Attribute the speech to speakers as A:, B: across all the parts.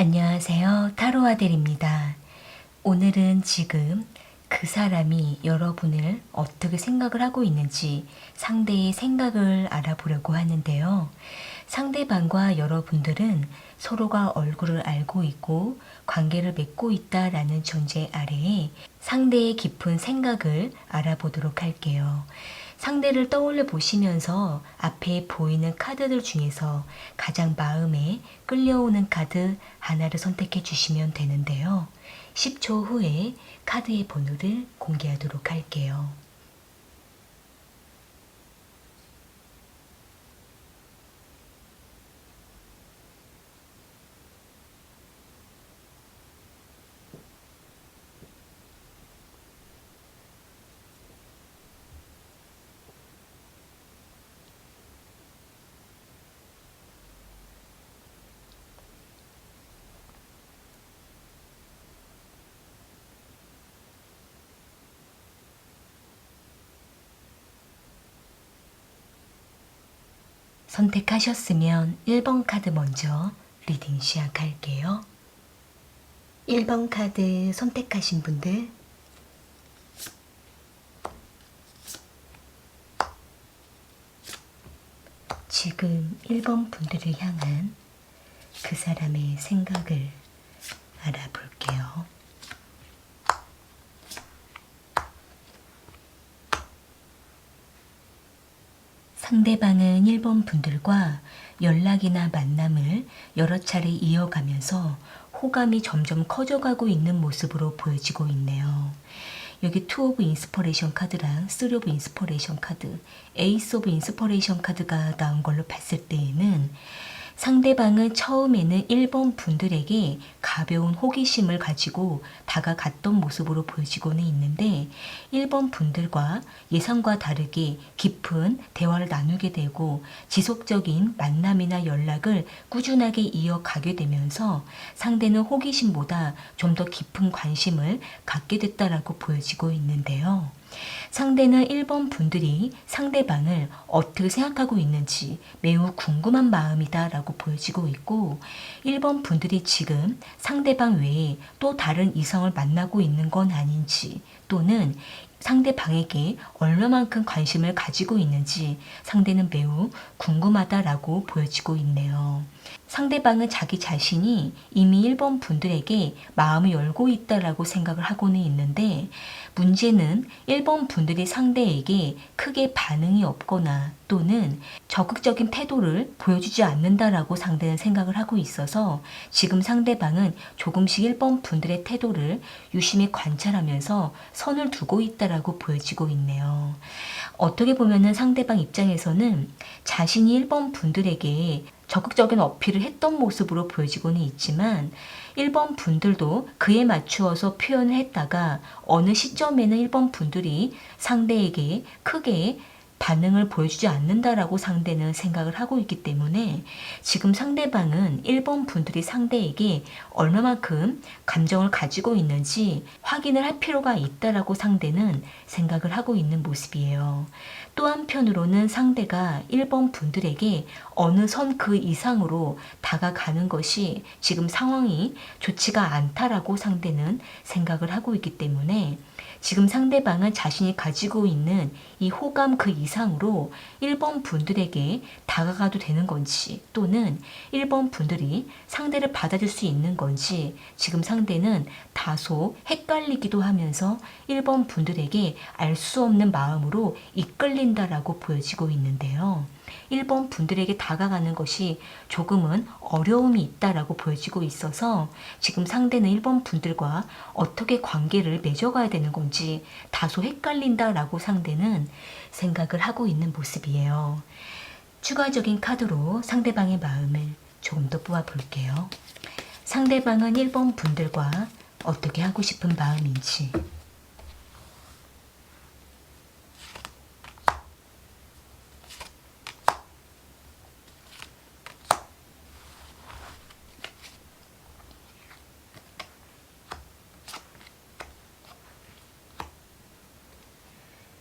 A: 안녕하세요. 타로 아델입니다. 오늘은 지금 그 사람이 여러분을 어떻게 생각을 하고 있는지 상대의 생각을 알아보려고 하는데요. 상대방과 여러분들은 서로가 얼굴을 알고 있고 관계를 맺고 있다라는 전제 아래에 상대의 깊은 생각을 알아보도록 할게요. 상대를 떠올려 보시면서 앞에 보이는 카드들 중에서 가장 마음에 끌려오는 카드 하나를 선택해 주시면 되는데요. 10초 후에 카드의 번호를 공개하도록 할게요. 선택하셨으면 1번 카드 먼저 리딩 시작할게요. 1번 카드 선택하신 분들 지금 1번 분들을 향한 그 사람의 생각을 알아볼게요. 상대방은 1번 분들과 연락이나 만남을 여러 차례 이어가면서 호감이 점점 커져가고 있는 모습으로 보여지고 있네요. 여기 투 오브 인스퍼레이션 카드랑 쓰리 오브 인스퍼레이션 카드, 에이스 오브 인스퍼레이션 카드가 나온 걸로 봤을 때에는 상대방은 처음에는 1번 분들에게 가벼운 호기심을 가지고 다가갔던 모습으로 보여지고는 있는데 1번 분들과 예상과 다르게 깊은 대화를 나누게 되고 지속적인 만남이나 연락을 꾸준하게 이어가게 되면서 상대는 호기심보다 좀 더 깊은 관심을 갖게 됐다라고 보여지고 있는데요. 상대는 1번 분들이 상대방을 어떻게 생각하고 있는지 매우 궁금한 마음이다 라고 보여지고 있고 1번 분들이 지금 상대방 외에 또 다른 이성을 만나고 있는 건 아닌지 또는 상대방에게 얼마만큼 관심을 가지고 있는지 상대는 매우 궁금하다라고 보여지고 있네요. 상대방은 자기 자신이 이미 1번 분들에게 마음을 열고 있다라고 생각을 하고는 있는데 문제는 1번 분들이 상대에게 크게 반응이 없거나 또는 적극적인 태도를 보여주지 않는다라고 상대는 생각을 하고 있어서 지금 상대방은 조금씩 1번 분들의 태도를 유심히 관찰하면서 선을 두고 있다라고 보여지고 있네요. 어떻게 보면은 상대방 입장에서는 자신이 1번 분들에게 적극적인 어필을 했던 모습으로 보여지고는 있지만 1번 분들도 그에 맞추어서 표현을 했다가 어느 시점에는 1번 분들이 상대에게 크게 반응을 보여주지 않는다라고 상대는 생각을 하고 있기 때문에 지금 상대방은 1번 분들이 상대에게 얼마만큼 감정을 가지고 있는지 확인을 할 필요가 있다라고 상대는 생각을 하고 있는 모습이에요. 또 한편으로는 상대가 1번 분들에게 어느 선 그 이상으로 다가가는 것이 지금 상황이 좋지가 않다라고 상대는 생각을 하고 있기 때문에 지금 상대방은 자신이 가지고 있는 이 호감 그 이상으로 1번 분들에게 다가가도 되는 건지 또는 1번 분들이 상대를 받아줄 수 있는 건지 지금 상대는 다소 헷갈리기도 하면서 1번 분들에게 알 수 없는 마음으로 이끌린다라고 보여지고 있는데요. 1번 분들에게 다가가는 것이 조금은 어려움이 있다라고 보여지고 있어서 지금 상대는 1번 분들과 어떻게 관계를 맺어가야 되는 건지 다소 헷갈린다라고 상대는 생각을 하고 있는 모습이에요. 추가적인 카드로 상대방의 마음을 조금 더 뽑아볼게요. 상대방은 1번 분들과 어떻게 하고 싶은 마음인지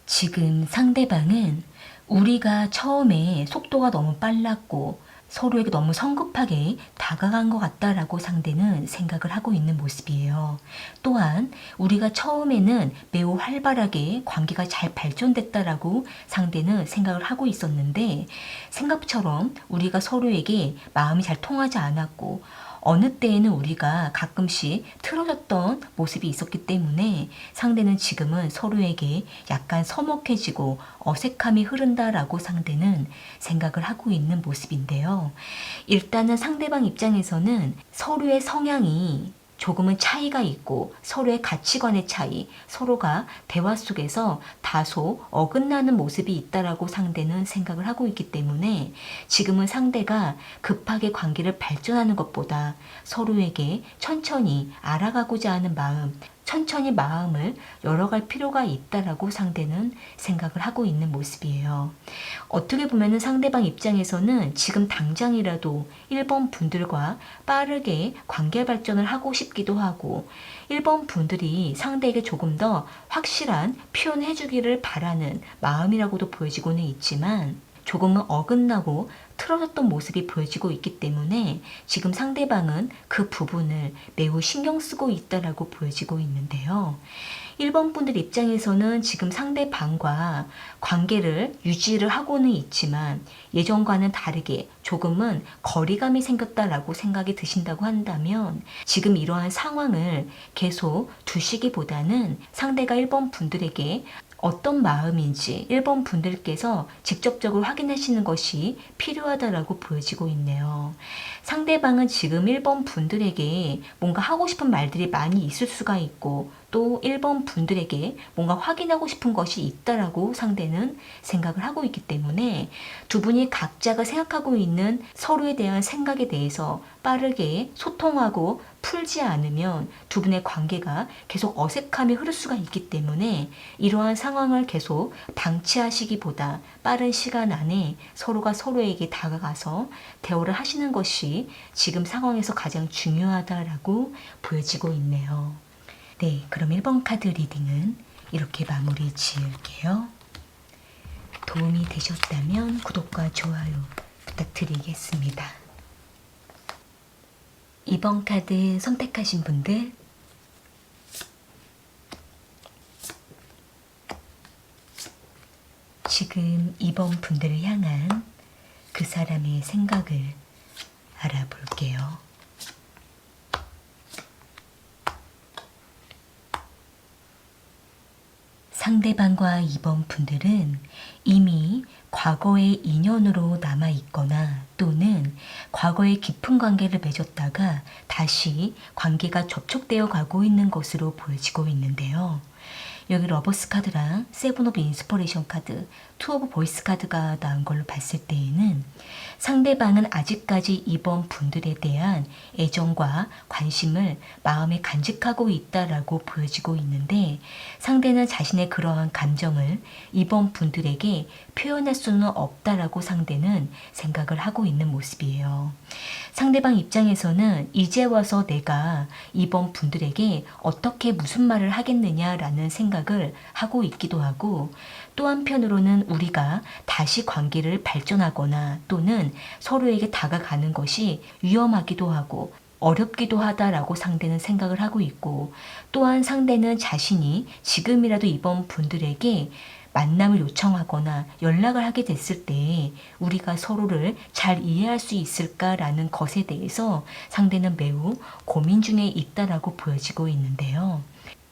A: 지금 상대방은 우리가 처음에 속도가 너무 빨랐고 서로에게 너무 성급하게 다가간 것 같다라고 상대는 생각을 하고 있는 모습이에요. 또한 우리가 처음에는 매우 활발하게 관계가 잘 발전됐다라고 상대는 생각을 하고 있었는데 생각처럼 우리가 서로에게 마음이 잘 통하지 않았고 어느 때에는 우리가 가끔씩 틀어졌던 모습이 있었기 때문에 상대는 지금은 서로에게 약간 서먹해지고 어색함이 흐른다라고 상대는 생각을 하고 있는 모습인데요. 일단은 상대방 입장에서는 서로의 성향이 조금은 차이가 있고 서로의 가치관의 차이, 서로가 대화 속에서 다소 어긋나는 모습이 있다라고 상대는 생각을 하고 있기 때문에 지금은 상대가 급하게 관계를 발전하는 것보다 서로에게 천천히 알아가고자 하는 마음, 천천히 마음을 열어갈 필요가 있다라고 상대는 생각을 하고 있는 모습이에요. 어떻게 보면 상대방 입장에서는 지금 당장이라도 1번 분들과 빠르게 관계 발전을 하고 싶기도 하고 1번 분들이 상대에게 조금 더 확실한 표현해 주기를 바라는 마음이라고도 보여지고는 있지만 조금은 어긋나고 틀어졌던 모습이 보여지고 있기 때문에 지금 상대방은 그 부분을 매우 신경 쓰고 있다라고 보여지고 있는데요. 1번 분들 입장에서는 지금 상대방과 관계를 유지를 하고는 있지만 예전과는 다르게 조금은 거리감이 생겼다라고 생각이 드신다고 한다면 지금 이러한 상황을 계속 두시기보다는 상대가 1번 분들에게 어떤 마음인지 1번 분들께서 직접적으로 확인하시는 것이 필요하다라고 보여지고 있네요. 상대방은 지금 1번 분들에게 뭔가 하고 싶은 말들이 많이 있을 수가 있고 또 1번 분들에게 뭔가 확인하고 싶은 것이 있다라고 상대는 생각을 하고 있기 때문에 두 분이 각자가 생각하고 있는 서로에 대한 생각에 대해서 빠르게 소통하고 풀지 않으면 두 분의 관계가 계속 어색함이 흐를 수가 있기 때문에 이러한 상황을 계속 방치하시기보다 빠른 시간 안에 서로가 서로에게 다가가서 대화를 하시는 것이 지금 상황에서 가장 중요하다라고 보여지고 있네요. 네, 그럼 1번 카드 리딩은 이렇게 마무리 지을게요. 도움이 되셨다면 구독과 좋아요 부탁드리겠습니다. 2번 카드 선택하신 분들 지금 2번 분들을 향한 그 사람의 생각을 알아볼게요. 상대방과 2번 분들은 이미 과거의 인연으로 남아있거나 또는 과거에 깊은 관계를 맺었다가 다시 관계가 접촉되어 가고 있는 것으로 보여지고 있는데요. 여기 러버스 카드랑 세븐 오브 인스퍼레이션 카드, 투 오브 보이스 카드가 나온 걸로 봤을 때에는 상대방은 아직까지 이번 분들에 대한 애정과 관심을 마음에 간직하고 있다라고 보여지고 있는데 상대는 자신의 그러한 감정을 이번 분들에게 표현할 수는 없다라고 상대는 생각을 하고 있는 모습이에요. 상대방 입장에서는 이제 와서 내가 이번 분들에게 어떻게 무슨 말을 하겠느냐라는 생각을 하고 있기도 하고 또 한편으로는 우리가 다시 관계를 발전하거나 또는 서로에게 다가가는 것이 위험하기도 하고 어렵기도 하다라고 상대는 생각을 하고 있고 또한 상대는 자신이 지금이라도 이번 분들에게 만남을 요청하거나 연락을 하게 됐을 때 우리가 서로를 잘 이해할 수 있을까라는 것에 대해서 상대는 매우 고민 중에 있다라고 보여지고 있는데요.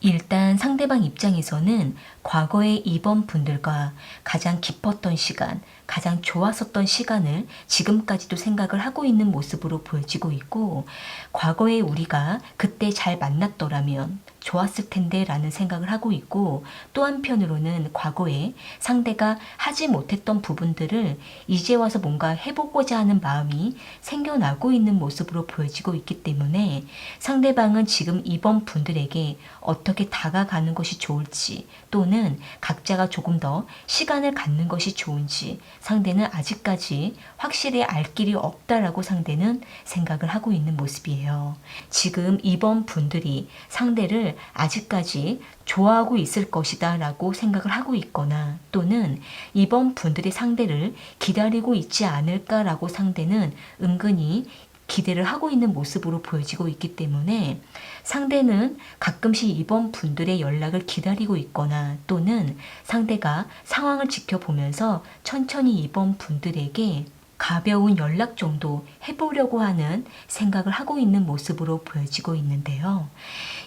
A: 일단 상대방 입장에서는 과거의 이번 분들과 가장 깊었던 시간, 가장 좋았었던 시간을 지금까지도 생각을 하고 있는 모습으로 보여지고 있고 과거에 우리가 그때 잘 만났더라면 좋았을 텐데 라는 생각을 하고 있고 또 한편으로는 과거에 상대가 하지 못했던 부분들을 이제 와서 뭔가 해보고자 하는 마음이 생겨나고 있는 모습으로 보여지고 있기 때문에 상대방은 지금 이번 분들에게 어떻게 다가가는 것이 좋을지 또는 각자가 조금 더 시간을 갖는 것이 좋은지 상대는 아직까지 확실히 알 길이 없다라고 상대는 생각을 하고 있는 모습이에요. 지금 이번 분들이 상대를 아직까지 좋아하고 있을 것이다 라고 생각을 하고 있거나, 또는 이번 분들이 상대를 기다리고 있지 않을까라고 상대는 은근히 기대를 하고 있는 모습으로 보여지고 있기 때문에, 상대는 가끔씩 이번 분들의 연락을 기다리고 있거나, 또는 상대가 상황을 지켜보면서 천천히 이번 분들에게 가벼운 연락 정도 해보려고 하는 생각을 하고 있는 모습으로 보여지고 있는데요.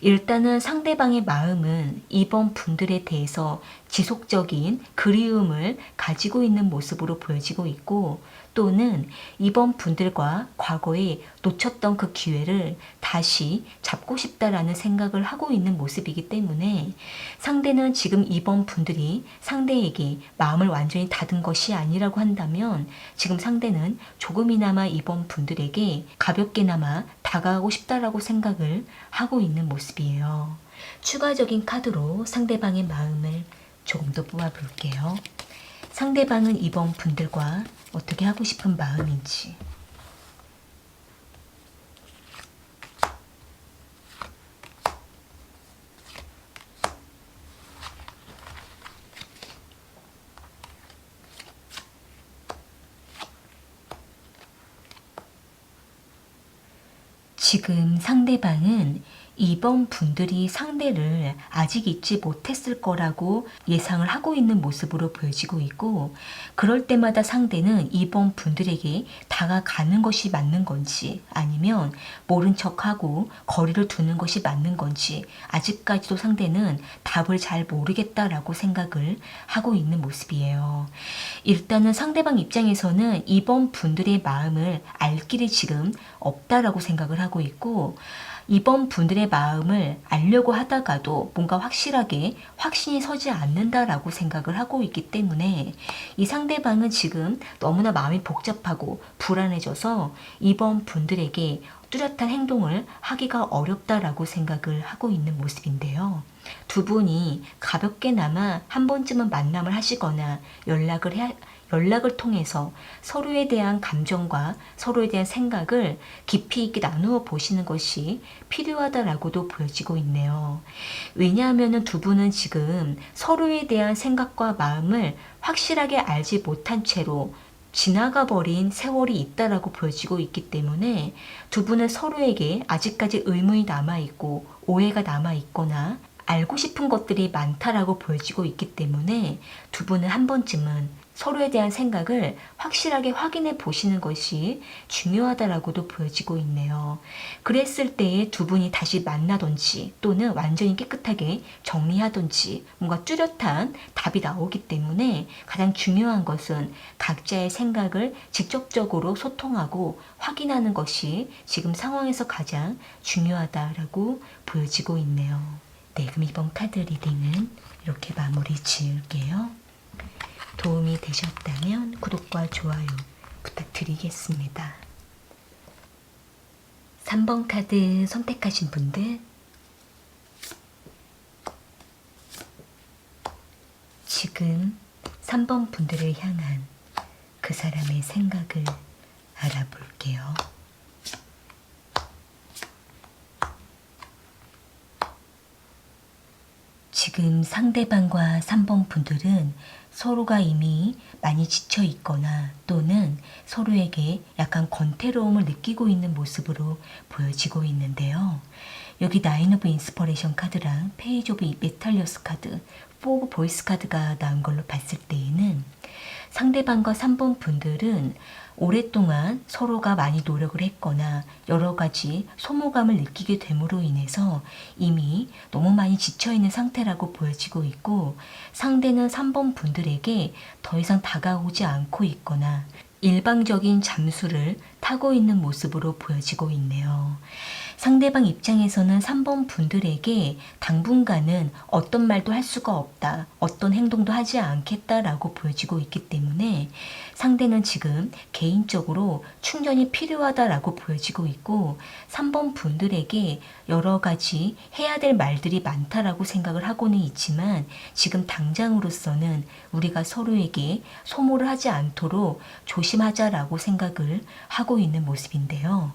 A: 일단은 상대방의 마음은 이번 분들에 대해서 지속적인 그리움을 가지고 있는 모습으로 보여지고 있고, 또는 이번 분들과 과거에 놓쳤던 그 기회를 다시 잡고 싶다라는 생각을 하고 있는 모습이기 때문에, 상대는 지금 이번 분들이 상대에게 마음을 완전히 닫은 것이 아니라고 한다면, 지금 상대는 조금이나마 이번 분들에게 가볍게나마 다가가고 싶다라고 생각을 하고 있는 모습이에요. 추가적인 카드로 상대방의 마음을 조금 더 뽑아볼게요. 상대방은 이번 분들과 어떻게 하고 싶은 마음인지. 지금 상대방은 이번 분들이 상대를 아직 잊지 못했을 거라고 예상을 하고 있는 모습으로 보여지고 있고, 그럴 때마다 상대는 이번 분들에게 다가가는 것이 맞는 건지, 아니면 모른 척하고 거리를 두는 것이 맞는 건지 아직까지도 상대는 답을 잘 모르겠다라고 생각을 하고 있는 모습이에요. 일단은 상대방 입장에서는 이번 분들의 마음을 알 길이 지금 없다라고 생각을 하고 있고, 이번 분들의 마음을 알려고 하다가도 뭔가 확실하게 확신이 서지 않는다라고 생각을 하고 있기 때문에, 이 상대방은 지금 너무나 마음이 복잡하고 불안해져서 이번 분들에게 뚜렷한 행동을 하기가 어렵다라고 생각을 하고 있는 모습인데요. 두 분이 가볍게나마 한 번쯤은 만남을 하시거나 연락을 통해서 서로에 대한 감정과 서로에 대한 생각을 깊이 있게 나누어 보시는 것이 필요하다라고도 보여지고 있네요. 왜냐하면 두 분은 지금 서로에 대한 생각과 마음을 확실하게 알지 못한 채로 지나가 버린 세월이 있다라고 보여지고 있기 때문에, 두 분은 서로에게 아직까지 의문이 남아있고 오해가 남아있거나 알고 싶은 것들이 많다라고 보여지고 있기 때문에, 두 분은 한 번쯤은 서로에 대한 생각을 확실하게 확인해 보시는 것이 중요하다라고도 보여지고 있네요. 그랬을 때에 두 분이 다시 만나든지, 또는 완전히 깨끗하게 정리하든지 뭔가 뚜렷한 답이 나오기 때문에, 가장 중요한 것은 각자의 생각을 직접적으로 소통하고 확인하는 것이 지금 상황에서 가장 중요하다라고 보여지고 있네요. 네, 그럼 이번 카드 리딩은 이렇게 마무리 지을게요. 도움이 되셨다면 구독과 좋아요 부탁드리겠습니다. 3번 카드 선택하신 분들, 지금 3번 분들을 향한 그 사람의 생각을 알아볼게요. 지금 상대방과 3번 분들은 서로가 이미 많이 지쳐 있거나, 또는 서로에게 약간 권태로움을 느끼고 있는 모습으로 보여지고 있는데요. 여기 나인 오브 인스퍼레이션 카드랑 페이지 오브 메탈리어스 카드, 4 오브 보이스 카드가 나온 걸로 봤을 때에는, 상대방과 3번 분들은 오랫동안 서로가 많이 노력을 했거나 여러 가지 소모감을 느끼게 됨으로 인해서 이미 너무 많이 지쳐있는 상태라고 보여지고 있고, 상대는 3번 분들에게 더 이상 다가오지 않고 있거나 일방적인 잠수를 타고 있는 모습으로 보여지고 있네요. 상대방 입장에서는 3번 분들에게 당분간은 어떤 말도 할 수가 없다, 어떤 행동도 하지 않겠다라고 보여지고 있기 때문에 상대는 지금 개인적으로 충전이 필요하다라고 보여지고 있고 3번 분들에게 여러 가지 해야 될 말들이 많다라고 생각을 하고는 있지만 지금 당장으로서는 우리가 서로에게 소모를 하지 않도록 조심하자라고 생각을 하고 있는 모습인데요.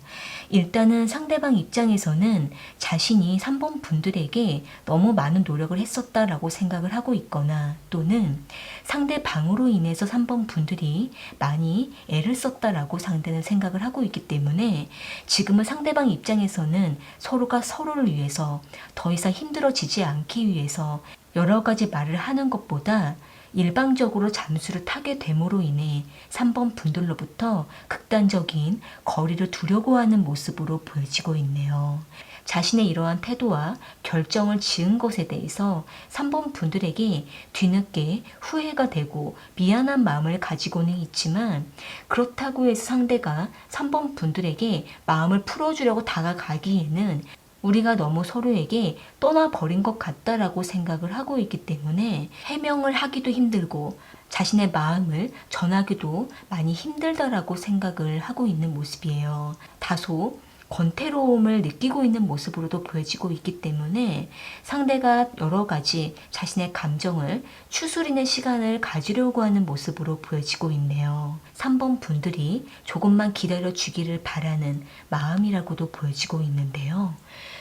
A: 일단은 상대방 입장에서는 자신이 3번 분들에게 너무 많은 노력을 했었다라고 생각을 하고 있거나 또는 상대방으로 인해서 3번 분들이 많이 애를 썼다라고 상대는 생각을 하고 있기 때문에 지금은 상대방 입장에서는 서로가 서로를 위해서 더 이상 힘들어지지 않기 위해서 여러 가지 말을 하는 것보다 일방적으로 잠수를 타게 됨으로 인해 3번 분들로부터 극단적인 거리를 두려고 하는 모습으로 보여지고 있네요. 자신의 이러한 태도와 결정을 지은 것에 대해서 3번 분들에게 뒤늦게 후회가 되고 미안한 마음을 가지고는 있지만 그렇다고 해서 상대가 3번 분들에게 마음을 풀어주려고 다가가기에는 우리가 너무 서로에게 떠나버린 것 같다라고 생각을 하고 있기 때문에 해명을 하기도 힘들고 자신의 마음을 전하기도 많이 힘들다라고 생각을 하고 있는 모습이에요. 다소 권태로움을 느끼고 있는 모습으로도 보여지고 있기 때문에 상대가 여러 가지 자신의 감정을 추스리는 시간을 가지려고 하는 모습으로 보여지고 있네요. 3번 분들이 조금만 기다려 주기를 바라는 마음이라고도 보여지고 있는데요.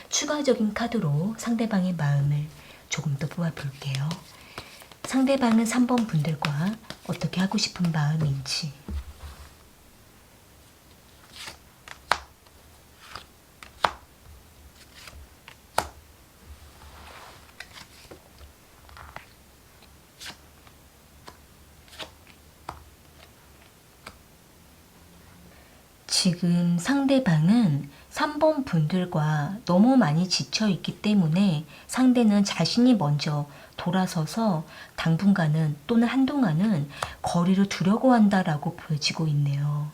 A: 추가적인 카드로 상대방의 마음을 조금 더 보아볼게요. 상대방은 3번 분들과 어떻게 하고 싶은 마음인지, 지금 상대방은 3번 분들과 너무 많이 지쳐 있기 때문에 상대는 자신이 먼저 돌아서서 당분간은 또는 한동안은 거리를 두려고 한다라고 보여지고 있네요.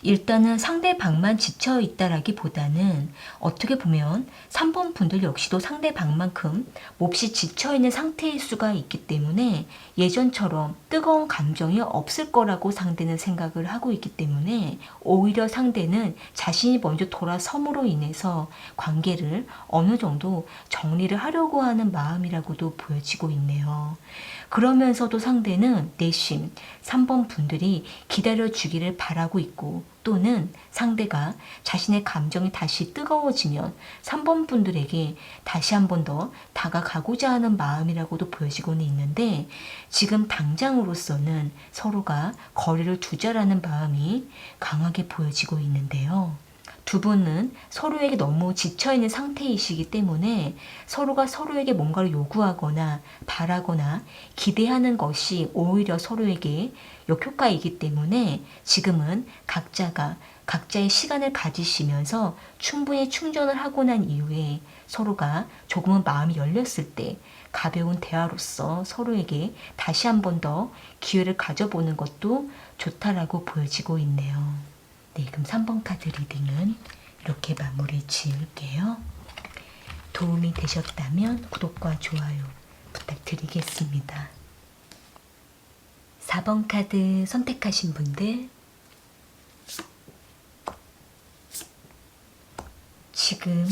A: 일단은 상대방만 지쳐 있다라기보다는 어떻게 보면 3번 분들 역시도 상대방만큼 몹시 지쳐 있는 상태일 수가 있기 때문에 예전처럼 뜨거운 감정이 없을 거라고 상대는 생각을 하고 있기 때문에 오히려 상대는 자신이 먼저 돌아섬으로 인해서 관계를 어느 정도 정리를 하려고 하는 마음이라고도 보여지고 있네요. 그러면서도 상대는 내심 3번 분들이 기다려주기를 바라고 있고 또는 상대가 자신의 감정이 다시 뜨거워지면 3번 분들에게 다시 한 번 더 다가가고자 하는 마음이라고도 보여지고는 있는데 지금 당장으로서는 서로가 거리를 두자라는 마음이 강하게 보여지고 있는데요. 두 분은 서로에게 너무 지쳐있는 상태이시기 때문에 서로가 서로에게 뭔가를 요구하거나 바라거나 기대하는 것이 오히려 서로에게 역효과이기 때문에 지금은 각자가 각자의 시간을 가지시면서 충분히 충전을 하고 난 이후에 서로가 조금은 마음이 열렸을 때 가벼운 대화로서 서로에게 다시 한 번 더 기회를 가져보는 것도 좋다라고 보여지고 있네요. 네, 그럼 3번 카드 리딩은 이렇게 마무리 지을게요. 도움이 되셨다면 구독과 좋아요 부탁드리겠습니다. 4번 카드 선택하신 분들, 지금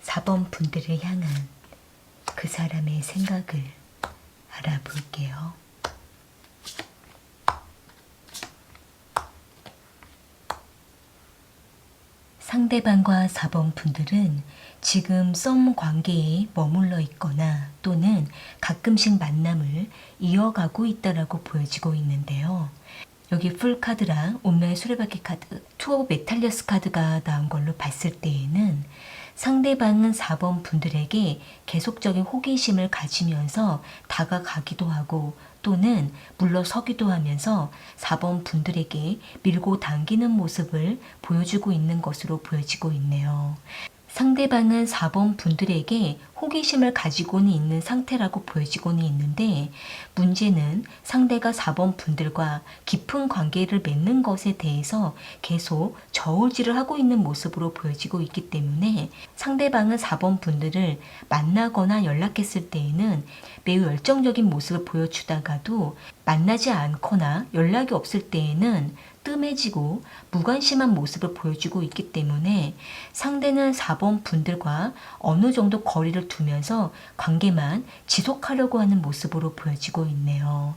A: 4번 분들을 향한 그 사람의 생각을 알아볼게요. 상대방과 4번 분들은 지금 썸 관계에 머물러 있거나 또는 가끔씩 만남을 이어가고 있다라고 보여지고 있는데요. 여기 풀 카드랑 운명의 수레바퀴 카드, 투 오브 메탈리어스 카드가 나온 걸로 봤을 때에는 상대방은 4번 분들에게 계속적인 호기심을 가지면서 다가가기도 하고 또는 물러서기도 하면서 4번 분들에게 밀고 당기는 모습을 보여주고 있는 것으로 보여지고 있네요. 상대방은 4번 분들에게 호기심을 가지고는 있는 상태라고 보여지고는 있는데, 문제는 상대가 4번 분들과 깊은 관계를 맺는 것에 대해서 계속 저울질을 하고 있는 모습으로 보여지고 있기 때문에, 상대방은 4번 분들을 만나거나 연락했을 때에는 매우 열정적인 모습을 보여주다가도 만나지 않거나 연락이 없을 때에는 뜸해지고 무관심한 모습을 보여주고 있기 때문에, 상대는 4번 분들과 어느 정도 거리를 두면서 관계만 지속하려고 하는 모습으로 보여지고 있네요.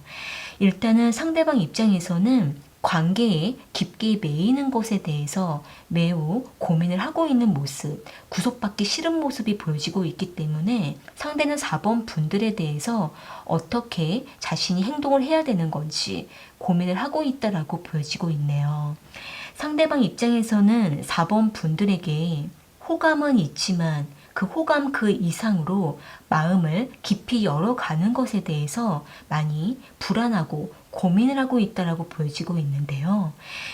A: 일단은 상대방 입장에서는 관계에 깊게 매이는 것에 대해서 매우 고민을 하고 있는 모습, 구속받기 싫은 모습이 보여지고 있기 때문에, 상대는 4번 분들에 대해서 어떻게 자신이 행동을 해야 되는 건지 고민을 하고 있다라고 보여지고 있네요. 상대방 입장에서는 4번 분들에게 호감은 있지만 그 호감 그 이상으로 마음을 깊이 열어가는 것에 대해서 많이 불안하고 고민을 하고 있다라고 보여지고 있는데요.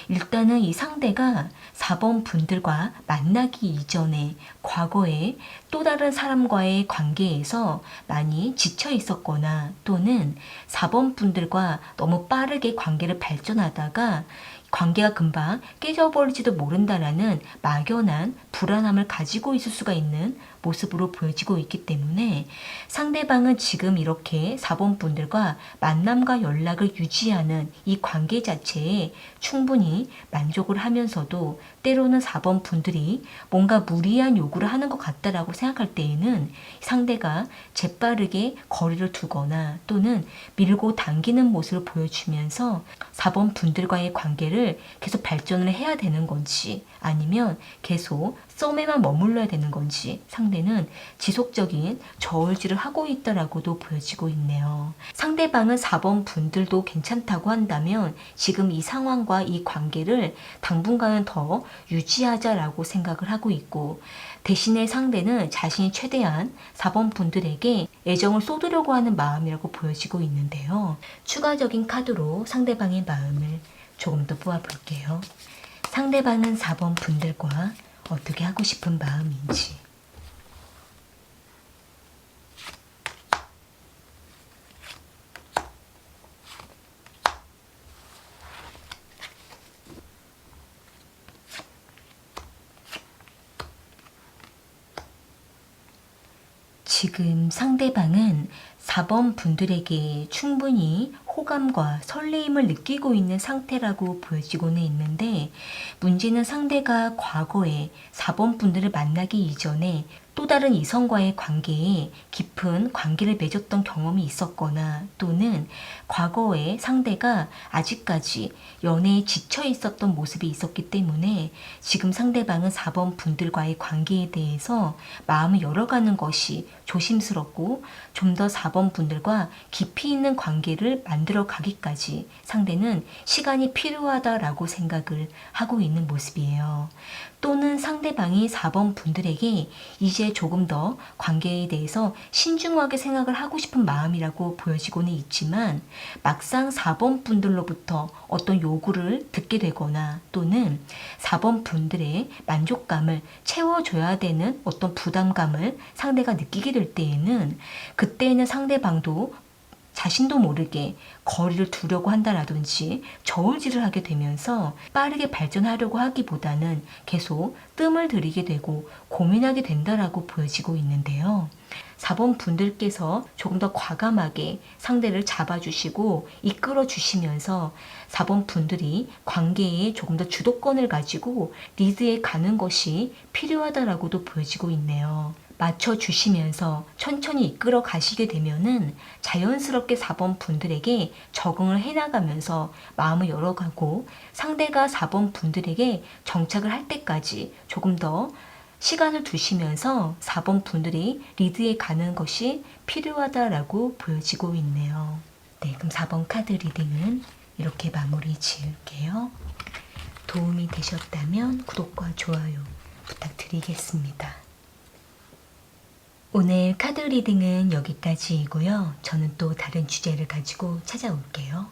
A: 일단은 이 상대가 4번 분들과 만나기 이전에 과거에 또 다른 사람과의 관계에서 많이 지쳐 있었거나, 또는 4번 분들과 너무 빠르게 관계를 발전하다가 관계가 금방 깨져버릴지도 모른다라는 막연한 불안함을 가지고 있을 수가 있는 모습으로 보여지고 있기 때문에, 상대방은 지금 이렇게 4번 분들과 만남과 연락을 유지하는 이 관계 자체에 충분히 만족을 하면서도, 때로는 4번 분들이 뭔가 무리한 요구를 하는 것 같다라고 생각할 때에는 상대가 재빠르게 거리를 두거나 또는 밀고 당기는 모습을 보여주면서 4번 분들과의 관계를 계속 발전을 해야 되는 건지, 아니면 계속 썸에만 머물러야 되는 건지 상대는 지속적인 저울질을 하고 있다라고도 보여지고 있네요. 상대방은 4번 분들도 괜찮다고 한다면 지금 이 상황과 이 관계를 당분간은 더 유지하자라고 생각을 하고 있고, 대신에 상대는 자신이 최대한 4번 분들에게 애정을 쏟으려고 하는 마음이라고 보여지고 있는데요. 추가적인 카드로 상대방의 마음을 조금 더 뽑아볼게요. 상대방은 4번 분들과 어떻게 하고 싶은 마음인지. 지금 상대방은 4번 분들에게 충분히 호감과 설레임을 느끼고 있는 상태라고 보여지고는 있는데, 문제는 상대가 과거에 4번 분들을 만나기 이전에 또 다른 이성과의 관계에 깊은 관계를 맺었던 경험이 있었거나, 또는 과거에 상대가 아직까지 연애에 지쳐 있었던 모습이 있었기 때문에 지금 상대방은 4번 분들과의 관계에 대해서 마음을 열어가는 것이 조심스럽고, 좀 더 4번 분들과 깊이 있는 관계를 만들어 가기까지 상대는 시간이 필요하다라고 생각을 하고 있는 모습이에요. 또는 상대방이 4번 분들에게 이제 조금 더 관계에 대해서 신중하게 생각을 하고 싶은 마음이라고 보여지고는 있지만, 막상 4번 분들로부터 어떤 요구를 듣게 되거나, 또는 4번 분들의 만족감을 채워줘야 되는 어떤 부담감을 상대가 느끼게 될 때에는, 그때에는 상대방도 자신도 모르게 거리를 두려고 한다라든지 저울질을 하게 되면서 빠르게 발전하려고 하기보다는 계속 뜸을 들이게 되고 고민하게 된다라고 보여지고 있는데요. 4번 분들께서 조금 더 과감하게 상대를 잡아주시고 이끌어 주시면서 4번 분들이 관계에 조금 더 주도권을 가지고 리드해 가는 것이 필요하다라고도 보여지고 있네요. 맞춰주시면서 천천히 이끌어 가시게 되면은 자연스럽게 4번 분들에게 적응을 해나가면서 마음을 열어가고, 상대가 4번 분들에게 정착을 할 때까지 조금 더 시간을 두시면서 4번 분들이 리드해 가는 것이 필요하다라고 보여지고 있네요. 네, 그럼 4번 카드 리딩은 이렇게 마무리 지을게요. 도움이 되셨다면 구독과 좋아요 부탁드리겠습니다. 오늘 카드 리딩은 여기까지이고요. 저는 또 다른 주제를 가지고 찾아올게요.